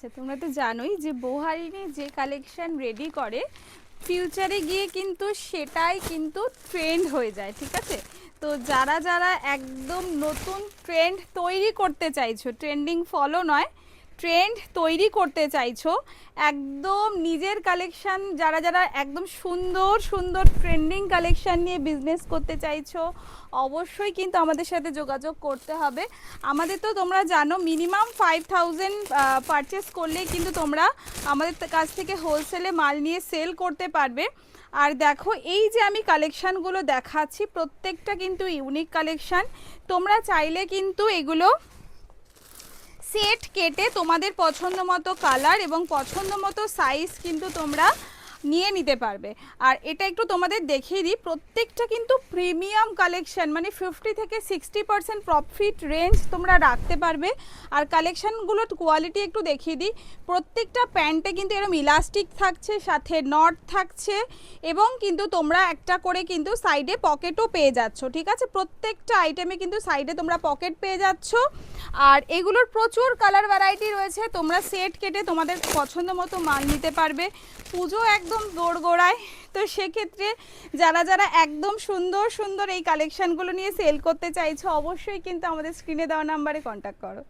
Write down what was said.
আচ্ছা, তোমরা তো জানোই যে বোহারিনী যে কালেকশন রেডি করে ফিউচারে গিয়ে কিন্তু সেটাই কিন্তু ট্রেন্ড হয়ে যায়, ঠিক আছে? তো যারা যারা একদম নতুন ট্রেন্ড তৈরি করতে চাইছো, ট্রেন্ডিং ফলো নয়, ট্রেন্ড তৈরি করতে চাইছো, একদম নিজের কালেকশন, যারা যারা একদম সুন্দর সুন্দর ট্রেন্ডিং কালেকশন নিয়ে বিজনেস করতে চাইছো, অবশ্যই কিন্তু আমাদের সাথে যোগাযোগ করতে হবে। আমাদের তো তোমরা জানো মিনিমাম 5000 পারচেস করলেই কিন্তু তোমরা আমাদের কাছ থেকে হোলসেলে মাল নিয়ে সেল করতে পারবে। আর দেখো এই যে আমি কালেকশানগুলো দেখাচ্ছি প্রত্যেকটা কিন্তু ইউনিক কালেকশান। তোমরা চাইলে কিন্তু এগুলো সেট কেটে তোমাদের পছন্দ মতো কালার এবং পছন্দ মতো সাইজ কিন্তু তোমরা নিয়ে নিতে পারবে। আর এটা একটু তোমাদের দেখিয়ে দিই, প্রত্যেকটা কিন্তু প্রিমিয়াম কালেকশন, মানে 50 থেকে 60% প্রফিট রেঞ্জ তোমরা রাখতে পারবে। আর কালেকশানগুলোর কোয়ালিটি একটু দেখিয়ে দিই, প্রত্যেকটা প্যান্টে কিন্তু এরকম ইলাস্টিক থাকছে, সাথে নট থাকছে, এবং কিন্তু তোমরা একটা করে কিন্তু সাইডে পকেটও পেয়ে যাচ্ছ, ঠিক আছে? প্রত্যেকটা আইটেমে কিন্তু সাইডে তোমরা পকেট পেয়ে যাচ্ছ। আর এগুলোর প্রচুর কালার ভ্যারাইটি রয়েছে, তোমরা সেট কেটে তোমাদের পছন্দ মতো মাল নিতে পারবে। পুজো একদম দোরগোড়ায়, তো সেক্ষেত্রে যারা যারা একদম সুন্দর সুন্দর এই কালেকশানগুলো নিয়ে সেল করতে চাইছো অবশ্যই কিন্তু আমাদের স্ক্রিনে দেওয়া নাম্বারে কন্ট্যাক্ট করো।